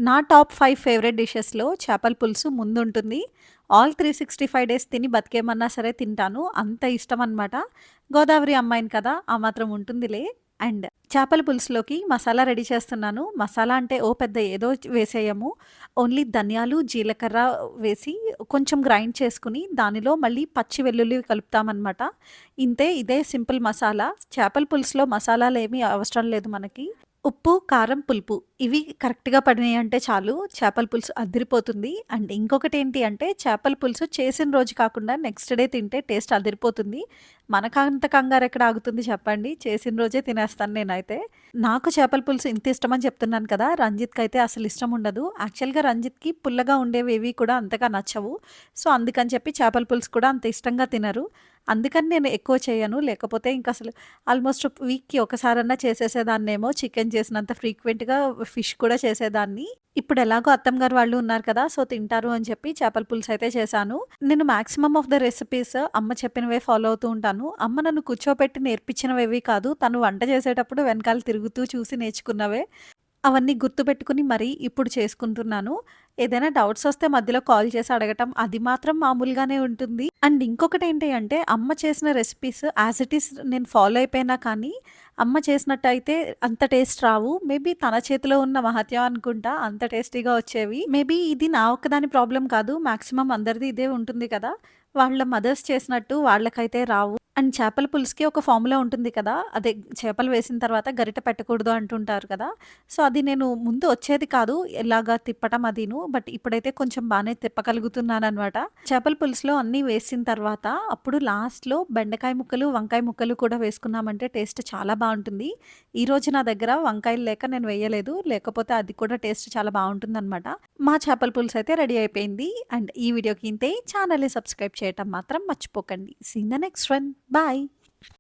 నా top 5 favourite డిషెస్‌లో చేపల పులుసు ముందుంటుంది. ఆల్ 365 డేస్ తిని బతికేయమన్నా సరే తింటాను. అంత ఇష్టమనమాట. గోదావరి అమ్మాయిని కదా! ఆ మాత్రం ఉంటుందిలే. అండ్ చేపల పులుసులోకి మసాలా రెడీ చేస్తున్నాను. మసాలా అంటే ఓ పెద్ద ఏదో వేసేయము. ఓన్లీ ధనియాలు, జీలకర్ర వేసి కొంచెం గ్రైండ్ చేసుకొని దానిలో మళ్ళీ పచ్చి వెల్లుల్లి కలుపుతామనమాట. ఇంతే ఇదే సింపుల్ మసాలా. చేపల పులుసులో మసాలాలేమి అవసరం లేదు మనకి. ఉప్పు, కారం, పులుపు ఇవి కరెక్ట్‌గా పడినాయంటే చాలు చేపల పులుసు అదిరిపోతుంది. అండ్ ఇంకొకటేంటి అంటే చేపల పులుసు చేసిన రోజు కాకుండా నెక్స్ట్ డే తింటే టేస్ట్ అదిరిపోతుంది. మనకంత కంగారెక్కడ ఆగుతుంది చెప్పండి. చేసిన రోజే తినేస్తాను నేనైతే. నాకు చేపల పులుసు ఇంత ఇష్టమని చెప్తున్నాను కదా! రంజిత్‌కైతే అసలు ఇష్టం ఉండదు. యాక్చువల్‌గా రంజిత్‌కి పుల్లగా ఉండేవేవి కూడా అంతగా నచ్చవు. సో, అందుకని చెప్పి చేపల పులుసు కూడా అంత ఇష్టంగా తినరు. అందుకని నేను ఎక్కువ చేయను. లేకపోతే ఇంకసలు ఆల్మోస్ట్ వీక్‌కి ఒకసారన్నా చేసేసేదాన్నేమో. చికెన్ చేసినంత ఫ్రీక్వెంట్‌గా ఫిష్ కూడా చేసేదాన్ని. ఇప్పుడెలాగో అత్తమ్మగారు వాళ్ళు ఉన్నారు కదా! సో, తింటారు అని చెప్పి చేపల పులుసయితే చేశాను. నేను మాక్సిమమ్ ఆఫ్ ద రెసిపీస్ అమ్మ చెప్పినవే ఫాలో అవుతూ ఉంటాను. అమ్మ నన్ను కూర్చోపెట్టి నేర్పించినవేవి కాదు. తను వంట చేసేటప్పుడు వెనకాల తిరుగుతూ చూసి నేర్చుకున్నవే. అవన్నీ గుర్తుపెట్టుకొని మరీ ఇప్పుడు చేసుకుంటున్నాను. ఏదైనా డౌట్స్ వస్తే మధ్యలో కాల్ చేసి అడగటం అది మాత్రం మామూలుగానే ఉంటుంది. అండ్ ఇంకొకటేంటి అంటే అమ్మ చేసిన రెసిపీస్ యాస్ ఇట్ ఈస్ నేను ఫాలో అయిపోయినా కానీ, అమ్మ చేసినట్టయితే అంత టేస్ట్ రావు. మేబీ తన చేతిలో ఉన్న మహత్యం అనుకుంటా అంత టేస్టీగా వచ్చేవి. మేబీ ఇది నా ఒక్కదాని ప్రాబ్లమ్ కాదు. మాక్సిమం అందరిది ఇదే ఉంటుంది కదా! వాళ్ళ మదర్స్ చేసినట్టు వాళ్ళకైతే రావు. అండ్ చేపల పులుసుకి ఒక ఫార్ములా ఉంటుంది కదా! అదే చేపలు వేసిన తర్వాత గరిటె పెట్టకూడదు అంటుంటారు కదా! సో, అది నేను ముందు వచ్చేది కాదు. ఇలాగా తిప్పటం అదీను. బట్ ఇప్పుడైతే కొంచెం బానే తిప్పగలుగుతున్నాననమాట. చేపల పులుసులో అన్నీ వేసిన తర్వాత అప్పుడు లాస్ట్‌లో బెండకాయ ముక్కలు, వంకాయ ముక్కలు కూడా వేసుకున్నామంటే టేస్ట్ చాలా బావుంటుంది. ఈరోజు నా దగ్గర వంకాయలు లేక నేను వేయలేదు. లేకపోతే అది కూడా టేస్ట్ చాలా బావుంటుందనమాట. మా చేపల పులుసయితే రెడీ అయిపోయింది. అండ్ ఈ వీడియోకి ఇంతే. ఛానెల్‌ని సబ్స్క్రైబ్ చేయటం మాత్రం మర్చిపోకండి. See in the next one. Bye.